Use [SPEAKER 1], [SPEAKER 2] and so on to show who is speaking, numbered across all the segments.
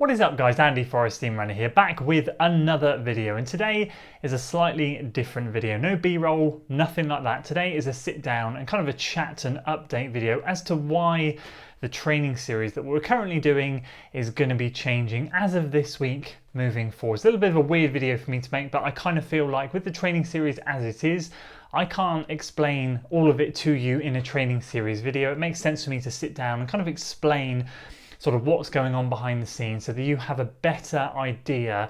[SPEAKER 1] What is up guys, Andy Forest Steam Runner here, back with another video, and today is a slightly different video. No B-roll, nothing like that. Today is a sit down and kind of a chat and update video as to why the training series that we're currently doing is going to be changing as of this week moving forward. It's a little bit of a weird video for me to make, but I kind of feel like with the training series as it is, I can't explain all of it to you in a training series video. It makes sense for me to sit down and kind of explain sort of what's going on behind the scenes so that you have a better idea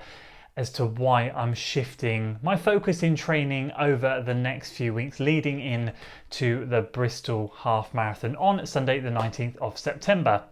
[SPEAKER 1] as to why I'm shifting my focus in training over the next few weeks leading in to the Bristol Half Marathon on Sunday the 19th of September.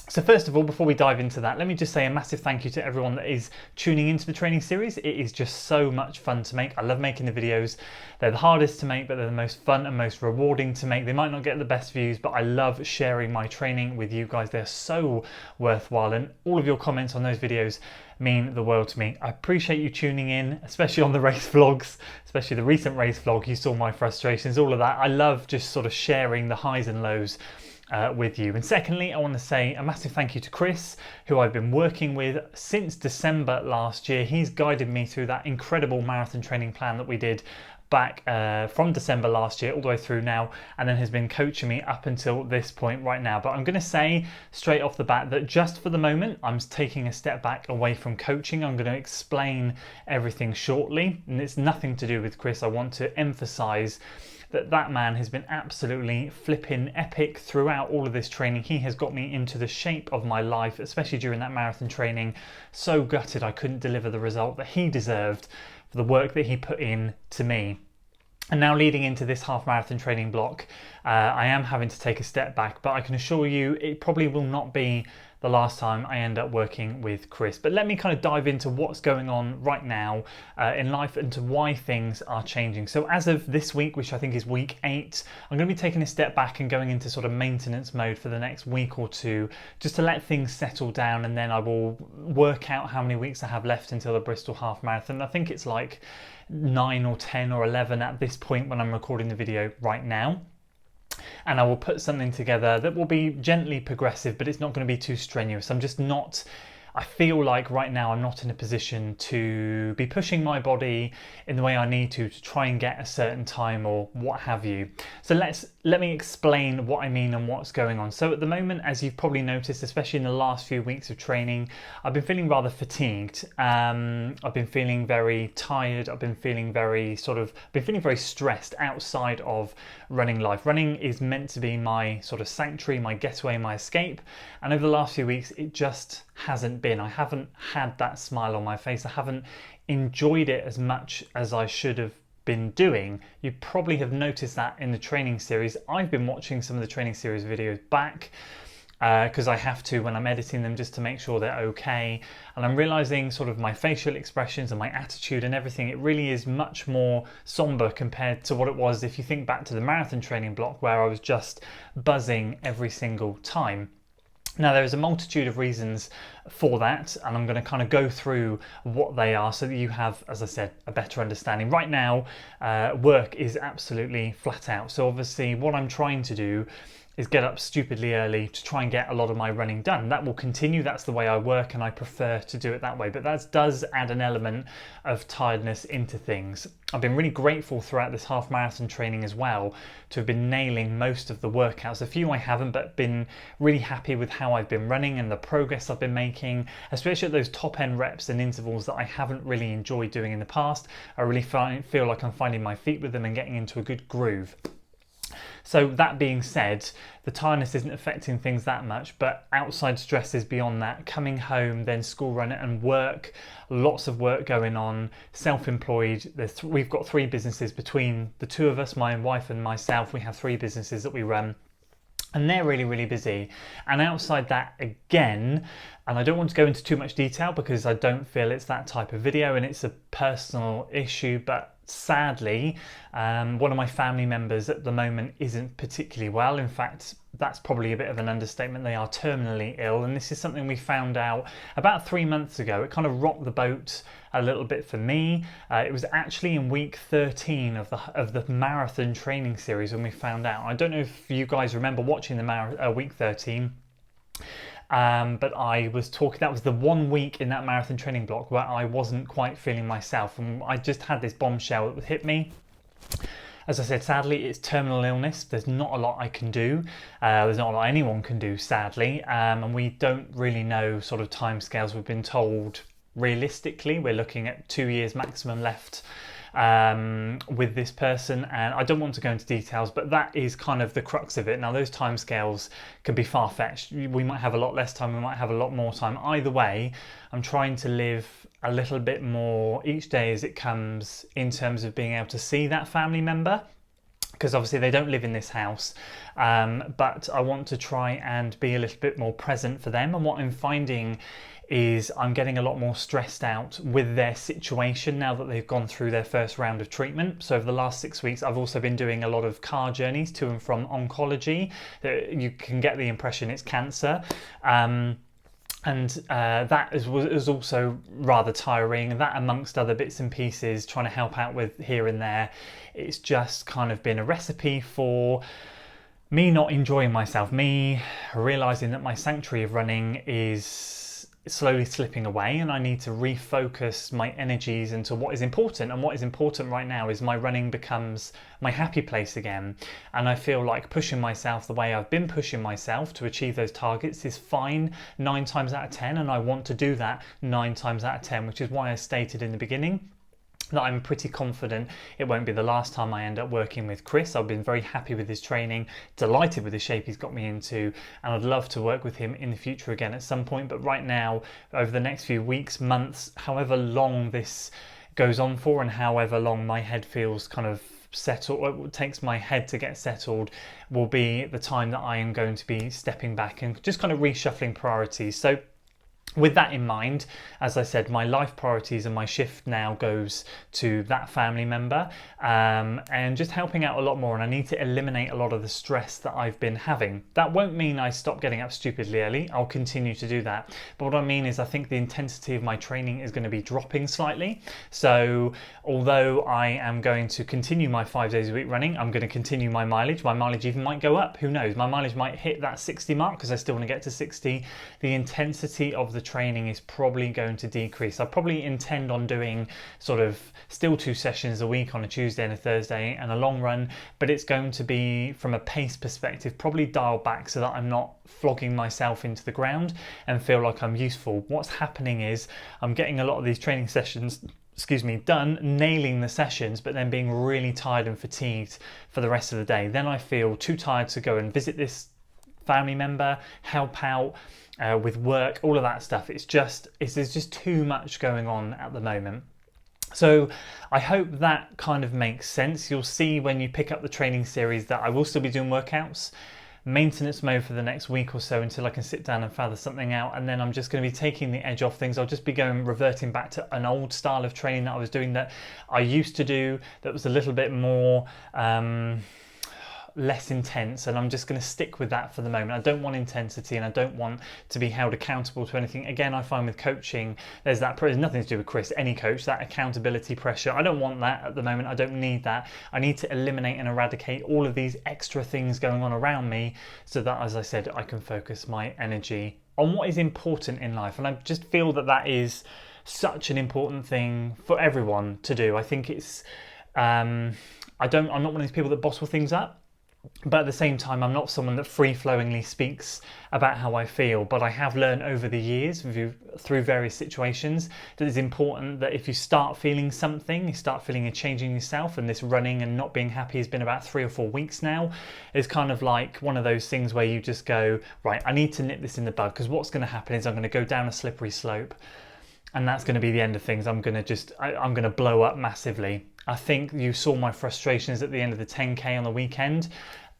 [SPEAKER 1] So first of all, before we dive into that, let me just say a massive thank you to everyone that is tuning into the training series. It is just so much fun to make. I love making the videos. They're the hardest to make, but they're the most fun and most rewarding to make. They might not get the best views, but I love sharing my training with you guys. They're so worthwhile, and all of your comments on those videos mean the world to me. I appreciate you tuning in, especially on the race vlogs, especially the recent race vlog. You saw my frustrations, all of that. I love just sort of sharing the highs and lows with you. And secondly, I want to say a massive thank you to Chris, who I've been working with since December last year. He's guided me through that incredible marathon training plan that we did back from December last year all the way through now, and then has been coaching me up until this point right now. But I'm going to say straight off the bat that just for the moment I'm taking a step back away from coaching. I'm going to explain everything shortly, and it's nothing to do with Chris. I want to emphasize that man has been absolutely flipping epic throughout all of this training. He has got me into the shape of my life, especially during that marathon training. So gutted I couldn't deliver the result that he deserved for the work that he put in to me. And now leading into this half marathon training block, I am having to take a step back, but I can assure you it probably will not be the last time I end up working with Chris. But let me kind of dive into what's going on right now in life and to why things are changing. So as of this week, which I think is week 8, I'm going to be taking a step back and going into sort of maintenance mode for the next week or two, just to let things settle down, and then I will work out how many weeks I have left until the Bristol Half Marathon. I think it's like 9 or 10 or 11 at this point when I'm recording the video right now. And I will put something together that will be gently progressive, but it's not going to be too strenuous. I feel like right now I'm not in a position to be pushing my body in the way I need to try and get a certain time or what have you. So let me explain what I mean and what's going on. So at the moment, as you've probably noticed, especially in the last few weeks of training, I've been feeling rather fatigued. I've been feeling very tired. I've been feeling very stressed outside of running life. Running is meant to be my sort of sanctuary, my getaway, my escape. And over the last few weeks, it just hasn't been. I haven't had that smile on my face. I haven't enjoyed it as much as I should have been doing. You probably have noticed that in the training series. I've been watching some of the training series videos back because I have to when I'm editing them, just to make sure they're okay. And I'm realizing sort of my facial expressions and my attitude and everything, it really is much more somber compared to what it was if you think back to the marathon training block, where I was just buzzing every single time. Now, there is a multitude of reasons for that, and I'm going to kind of go through what they are so that you have, as I said, a better understanding. Right now, work is absolutely flat out. So obviously what I'm trying to do is get up stupidly early to try and get a lot of my running done. That will continue. That's the way I work, and I prefer to do it that way. But that does add an element of tiredness into things. I've been really grateful throughout this half marathon training as well to have been nailing most of the workouts. A few I haven't, but been really happy with how I've been running and the progress I've been making, especially at those top end reps and intervals that I haven't really enjoyed doing in the past. I really feel like I'm finding my feet with them and getting into a good groove. So that being said, the tiredness isn't affecting things that much, but outside stresses beyond that, coming home, then school run and work, lots of work going on, self-employed. We've got 3 businesses between the two of us, my wife and myself. We have 3 businesses that we run, and they're really, really busy. And outside that again, and I don't want to go into too much detail because I don't feel it's that type of video and it's a personal issue, but sadly, one of my family members at the moment isn't particularly well. In fact, that's probably a bit of an understatement. They are terminally ill, and this is something we found out about 3 months ago. It kind of rocked the boat a little bit for me. It was actually in week 13 of the marathon training series when we found out. I don't know if you guys remember watching the week 13. But I was talking, that was the 1 week in that marathon training block where I wasn't quite feeling myself, and I just had this bombshell that hit me. As I said, sadly, it's terminal illness. There's not a lot I can do. There's not a lot anyone can do, sadly. And we don't really know sort of timescales. We've been told realistically we're looking at 2 years maximum left with this person, and I don't want to go into details, but that is kind of the crux of it. Now, those timescales can be far-fetched. We might have a lot less time, we might have a lot more time. Either way, I'm trying to live a little bit more each day as it comes in terms of being able to see that family member, because obviously they don't live in this house, but I want to try and be a little bit more present for them. And what I'm finding is I'm getting a lot more stressed out with their situation now that they've gone through their first round of treatment. So over the last 6 weeks, I've also been doing a lot of car journeys to and from oncology. You can get the impression it's cancer. That was also rather tiring, and that amongst other bits and pieces, trying to help out with here and there, it's just kind of been a recipe for me not enjoying myself, me realising that my sanctuary of running is slowly slipping away, and I need to refocus my energies into what is important. And what is important right now is my running becomes my happy place again, and I feel like pushing myself the way I've been pushing myself to achieve those targets is fine 9 times out of 10, and I want to do that 9 times out of 10, which is why I stated in the beginning that I'm pretty confident it won't be the last time I end up working with Chris. I've been very happy with his training, delighted with the shape he's got me into, and I'd love to work with him in the future again at some point. But right now, over the next few weeks, months, however long this goes on for, and however long my head feels kind of settled, or it takes my head to get settled, will be the time that I am going to be stepping back and just kind of reshuffling priorities. So with that in mind, as I said, my life priorities and my shift now goes to that family member, and just helping out a lot more. And I need to eliminate a lot of the stress that I've been having. That won't mean I stop getting up stupidly early. I'll continue to do that. But what I mean is I think the intensity of my training is going to be dropping slightly. So although I am going to continue my 5 days a week running, I'm going to continue my mileage. My mileage even might go up. Who knows? My mileage might hit that 60 mark because I still want to get to 60. The intensity of the training is probably going to decrease. I probably intend on doing sort of still 2 sessions a week on a Tuesday and a Thursday and a long run, but it's going to be, from a pace perspective, probably dialed back so that I'm not flogging myself into the ground and feel like I'm useful. What's happening is I'm getting a lot of these training sessions done, nailing the sessions, but then being really tired and fatigued for the rest of the day. Then I feel too tired to go and visit this family member, help out with work, all of that stuff. There's just too much going on at the moment. So I hope that kind of makes sense. You'll see when you pick up the training series that I will still be doing workouts, maintenance mode for the next week or so until I can sit down and father something out, and then I'm just going to be taking the edge off things. I'll just be reverting back to an old style of training that I was doing, that I used to do, that was a little bit more less intense, and I'm just going to stick with that for the moment. I don't want intensity, and I don't want to be held accountable to anything. Again, I find with coaching, there's nothing to do with Chris, any coach, that accountability pressure. I don't want that at the moment. I don't need that. I need to eliminate and eradicate all of these extra things going on around me so that, as I said, I can focus my energy on what is important in life. And I just feel that that is such an important thing for everyone to do. I think it's I'm not one of these people that bottle things up, but at the same time, I'm not someone that free-flowingly speaks about how I feel. But I have learned over the years, through various situations, that it's important that if you start feeling something, you start feeling a change in yourself. And this running and not being happy has been about 3 or 4 weeks now. It's kind of like one of those things where you just go, right, I need to nip this in the bud, because what's going to happen is I'm going to go down a slippery slope, and that's going to be the end of things. I'm going to blow up massively. I think you saw my frustrations at the end of the 10K on the weekend.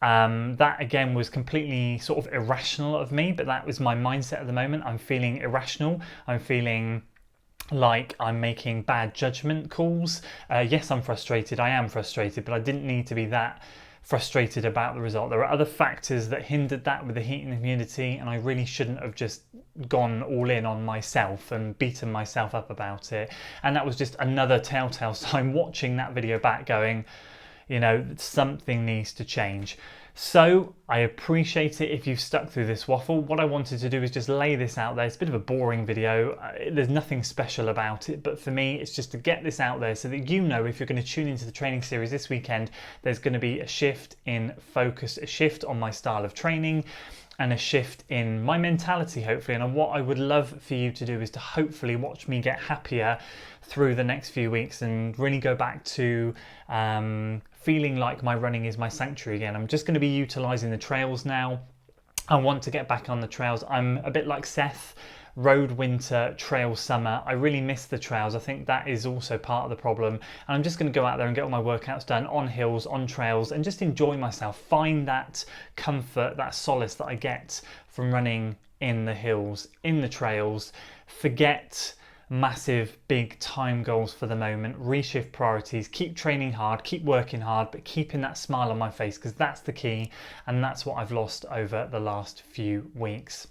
[SPEAKER 1] That again was completely sort of irrational of me, but that was my mindset at the moment. I'm feeling irrational. I'm feeling like I'm making bad judgment calls. Yes, I'm frustrated. I am frustrated, but I didn't need to be that frustrated about the result. There are other factors that hindered that with the heat and the humidity, and I really shouldn't have just gone all in on myself and beaten myself up about it. And that was just another telltale sign watching that video back, going, you know, something needs to change. So I appreciate it if you've stuck through this waffle. What I wanted to do is just lay this out there. It's a bit of a boring video. There's nothing special about it, but for me, it's just to get this out there so that you know if you're going to tune into the training series this weekend, there's going to be a shift in focus, a shift on my style of training, and a shift in my mentality, hopefully. And what I would love for you to do is to hopefully watch me get happier through the next few weeks and really go back to feeling like my running is my sanctuary again. I'm just going to be utilizing the trails now. I want to get back on the trails. I'm a bit like Seth, road winter, trail summer. I really miss the trails. I think that is also part of the problem. And I'm just going to go out there and get all my workouts done on hills, on trails, and just enjoy myself. Find that comfort, that solace that I get from running in the hills, in the trails. Forget massive big time goals for the moment, reshift priorities, keep training hard, keep working hard, but keeping that smile on my face, because that's the key, and that's what I've lost over the last few weeks.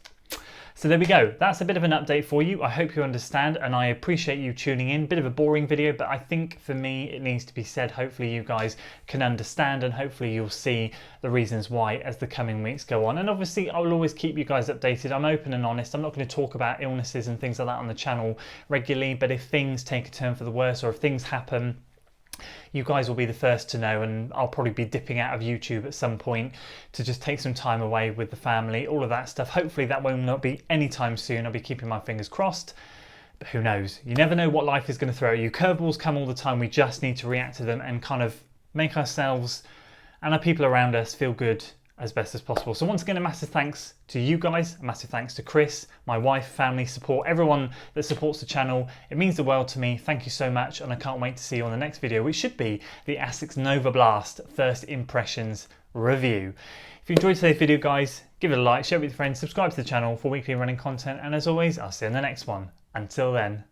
[SPEAKER 1] So there we go. That's a bit of an update for you. I hope you understand, and I appreciate you tuning in. Bit of a boring video, but I think for me it needs to be said. Hopefully you guys can understand, and hopefully you'll see the reasons why as the coming weeks go on. And obviously I'll always keep you guys updated. I'm open and honest. I'm not going to talk about illnesses and things like that on the channel regularly, but if things take a turn for the worse, or if things happen, you guys will be the first to know, and I'll probably be dipping out of YouTube at some point to just take some time away with the family, all of that stuff. Hopefully that will not be anytime soon. I'll be keeping my fingers crossed, but who knows? You never know what life is going to throw at you. Curveballs come all the time. We just need to react to them and kind of make ourselves and our people around us feel good as best as possible. So once again, a massive thanks to you guys, a massive thanks to Chris, my wife, family, support, everyone that supports the channel. It means the world to me. Thank you so much, and I can't wait to see you on the next video, which should be the Asics Nova Blast First Impressions review. If you enjoyed today's video, guys, give it a like, share it with your friends, subscribe to the channel for weekly running content, and as always, I'll see you in the next one. Until then,